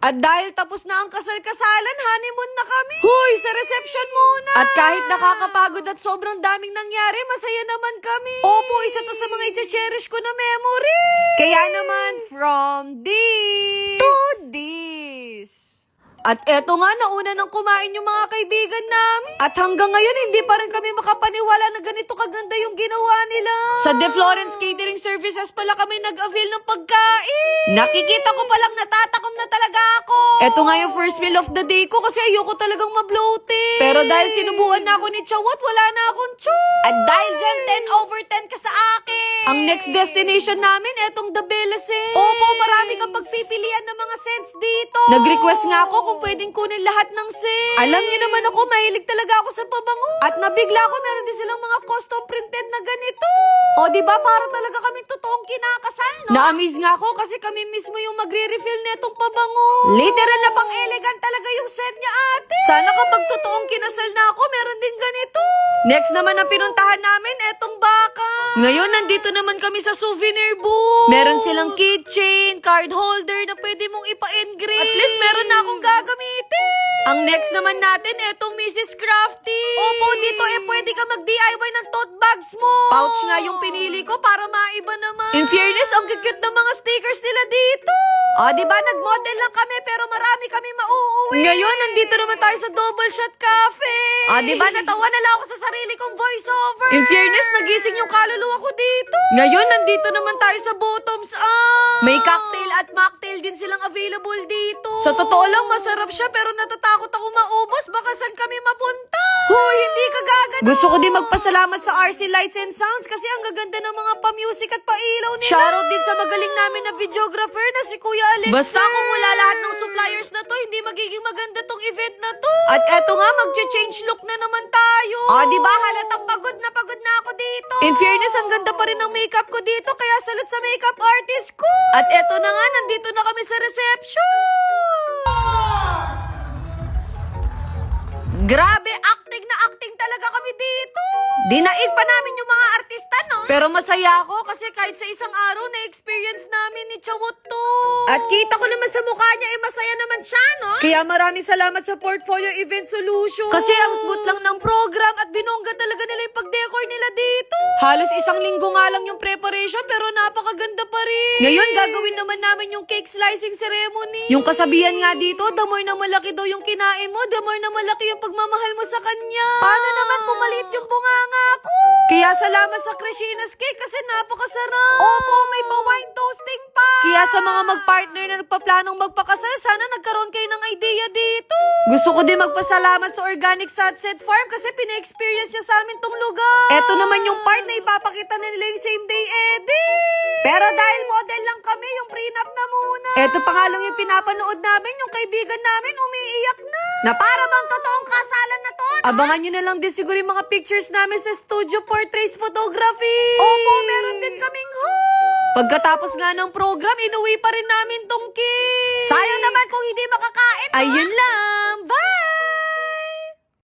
At dahil tapos na ang kasal-kasalan, honeymoon na kami. Hoy, sa reception muna. At kahit nakakapagod at sobrang daming nangyari, masaya naman kami. Opo, isa to sa mga i-cherish ko na memory. Kaya naman, from this to this. At eto nga, nauna nang kumain yung mga kaibigan namin. At hanggang ngayon, hindi pa rin kami makapaniwala na ganito kaganda yung ginawa nila. Sa De Florence Catering Services pala kami nag-avail ng pagkain. Nakikita ko palang natatakom na talaga ako. Eto nga yung first meal of the day ko kasi ayoko talagang ma-bloating. Pero dahil sinubuan na ako ni Chawat, wala na akong chew. At dahil dyan, 10/10 ka sa akin. Ang next destination namin, etong The Belize. Opo, marami kang pagpipilian ng mga scents dito. Nag-request nga ako kung pwedeng kunin lahat ng scents. Alam niyo naman ako, mahilig talaga ako sa pabango. At nabigla ako, meron din silang mga custom printed na ganito. O diba, para talaga kami totoong kinakasal, no? Na-amaze nga ako kasi kami mismo yung magre-refill netong pabango. Literal na pang elegant talaga yung scent niya, ate. Sana kapag totoong kinasal na ako, meron din ganito. Next naman ang pinuntahan namin, etong baka. Ngayon, nandito naman kami sa souvenir booth. Meron silang keychain, card holder na pwede mong ipa-engrave. At least meron na akong gagamitin. Ang next naman natin, etong Mrs. Crafty. Opo, dito pwede ka mag-DIY ng tote bags mo. Pouch nga yung pinili ko para maiba naman. In fairness, ang cute ng mga stickers nila dito. O, diba, nag-model lang kami pero marami kami mauuwi. Ngayon, nandito naman tayo sa Double Shot Cafe. O, diba, natawa na lang ako sa sarili kong voiceover. In fairness, nagising yung kaluluwa ko dito. Ngayon, nandito naman tayo sa Bottoms Up. May cocktail at mocktail din silang available dito. Sa totoo lang, masarap siya pero natatakot ako maubos. Baka saan kami mapunta? Hoy, hindi ka gagana. Gusto ko din magpasalamat sa RC Lights and Sounds kasi ang gaganda ng mga pa-music at pa-ilaw nila. Shoutout din sa magaling namin na videographer na si Kuya Alex. Basta kung wala lahat ng suppliers na to, hindi magiging maganda tong event na to. At eto nga, mag-change look na naman tayo. Diba, halatang pagod na ako dito. In fairness, ang ganda pa rin ng makeup ko dito, kaya salut sa makeup artist ko. At eto na nga, nandito na kami sa reception. Grabe, acting na acting talaga kami dito. Dinaig pa namin yung mga artista, no? Pero masaya ako kasi kahit sa isang araw na-experience namin ni Chawot to. At kita ko naman sa mukha niya, masaya naman siya, no? Kaya maraming salamat sa Portfolio Event Solution. Kasi ang smooth lang ng program at binongga talaga nila yung pag-decor nila dito. Halos isang linggo nga lang yung preparation pero napakaganda pa rin. Ngayon, gagawin naman namin yung cake slicing ceremony. Yung kasabihan nga dito, the more na malaki daw yung kinain mo, the more na malaki yung pagmamahal mo sa kanya. Paano naman kung maliit yung bunganga ko? Kaya salamat sa Krishina's Cake kasi napakasarap. Opo, may pa-wine toasting pa. Kaya sa mga mag-partner na nagpaplanong magpakasal, sana nagkaroon kayo ng idea dito. Gusto ko din magpasalamat sa Organic Sunset Farm kasi pina-experience niya sa amin tong lugar. Eto naman yung part na ipapakita na nila yung same day edit. Pero dahil model lang kami, yung prenup na muna. Eto pa nga lang yung pinapanood namin, yung kaibigan namin umiiyak na. Na para bang totoong kasalan na to, no? Abangan nyo na lang din siguro yung mga pictures namin sa Studio Portraits Photography. Opo, meron din kaming Pagkatapos nga ng program, inuwi pa rin namin tong cake. Sayang naman kung hindi makakain. Ayun lang. Bye!